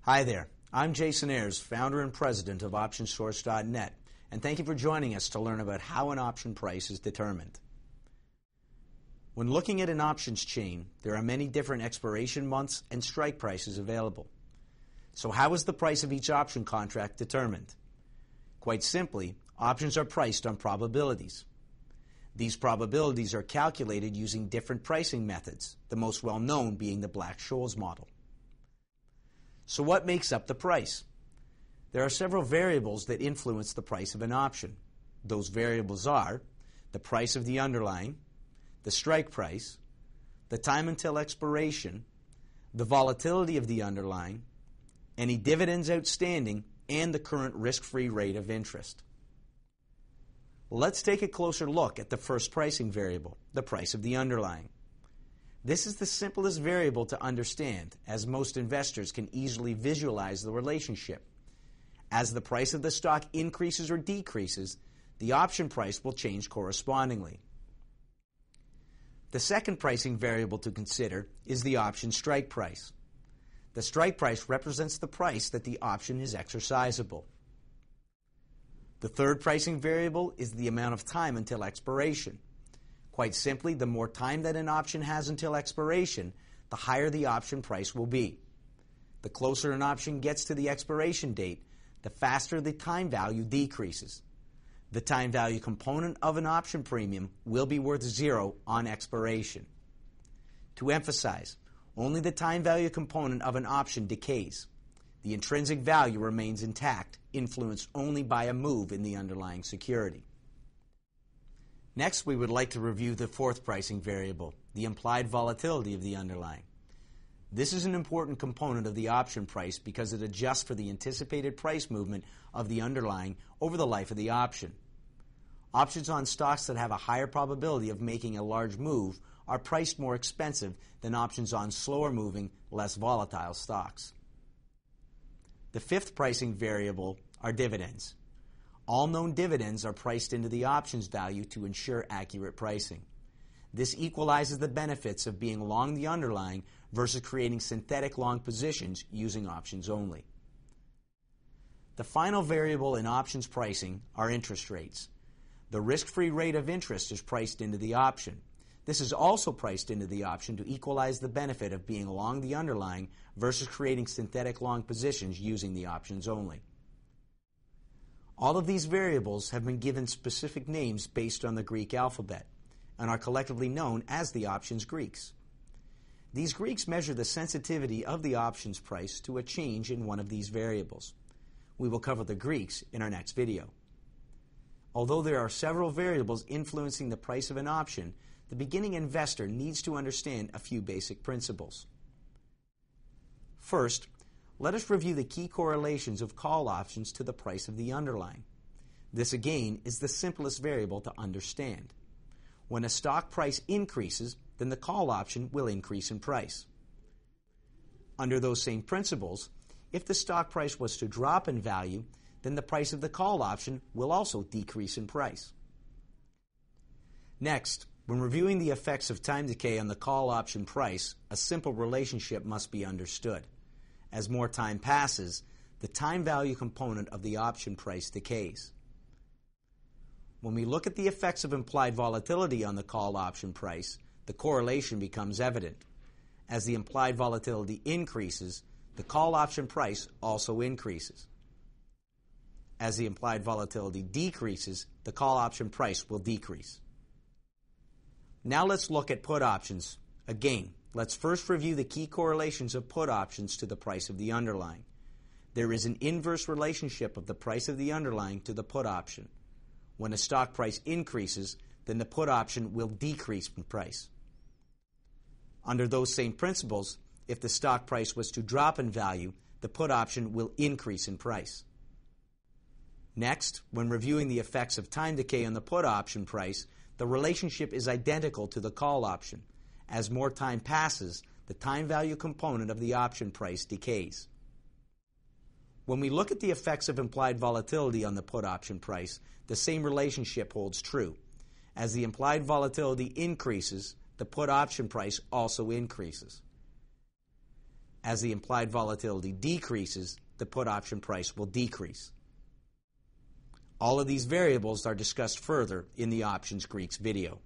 Hi there, I'm Jason Ayers, founder and president of OptionSource.net, and thank you for joining us to learn about how an option price is determined. When looking at an options chain, there are many different expiration months and strike prices available. So how is the price of each option contract determined? Quite simply, options are priced on probabilities. These probabilities are calculated using different pricing methods, the most well-known being the Black-Scholes model. So what makes up the price? There are several variables that influence the price of an option. Those variables are the price of the underlying, the strike price, the time until expiration, the volatility of the underlying, any dividends outstanding, and the current risk-free rate of interest. Let's take a closer look at the first pricing variable, the price of the underlying. This is the simplest variable to understand, as most investors can easily visualize the relationship. As the price of the stock increases or decreases, the option price will change correspondingly. The second pricing variable to consider is the option strike price. The strike price represents the price that the option is exercisable. The third pricing variable is the amount of time until expiration. Quite simply, the more time that an option has until expiration, the higher the option price will be. The closer an option gets to the expiration date, the faster the time value decreases. The time value component of an option premium will be worth 0 on expiration. To emphasize, only the time value component of an option decays. The intrinsic value remains intact, influenced only by a move in the underlying security. Next, we would like to review the fourth pricing variable, the implied volatility of the underlying. This is an important component of the option price because it adjusts for the anticipated price movement of the underlying over the life of the option. Options on stocks that have a higher probability of making a large move are priced more expensive than options on slower moving, less volatile stocks. The fifth pricing variable are dividends. All known dividends are priced into the options value to ensure accurate pricing. This equalizes the benefits of being long the underlying versus creating synthetic long positions using options only. The final variable in options pricing are interest rates. The risk-free rate of interest is priced into the option. This is also priced into the option to equalize the benefit of being long the underlying versus creating synthetic long positions using the options only. All of these variables have been given specific names based on the Greek alphabet and are collectively known as the options Greeks. These Greeks measure the sensitivity of the options price to a change in one of these variables. We will cover the Greeks in our next video. Although there are several variables influencing the price of an option, the beginning investor needs to understand a few basic principles. First, let us review the key correlations of call options to the price of the underlying. This again is the simplest variable to understand. When a stock price increases, then the call option will increase in price. Under those same principles, if the stock price was to drop in value, then the price of the call option will also decrease in price. Next, when reviewing the effects of time decay on the call option price, a simple relationship must be understood. As more time passes, the time value component of the option price decays. When we look at the effects of implied volatility on the call option price, the correlation becomes evident. As the implied volatility increases, the call option price also increases. As the implied volatility decreases, the call option price will decrease. Now let's look at put options. Again, let's first review the key correlations of put options to the price of the underlying. There is an inverse relationship of the price of the underlying to the put option. When a stock price increases, then the put option will decrease in price. Under those same principles, if the stock price was to drop in value, the put option will increase in price. Next, when reviewing the effects of time decay on the put option price, the relationship is identical to the call option. As more time passes, the time value component of the option price decays. When we look at the effects of implied volatility on the put option price, the same relationship holds true. As the implied volatility increases, the put option price also increases. As the implied volatility decreases, the put option price will decrease. All of these variables are discussed further in the Options Greeks video.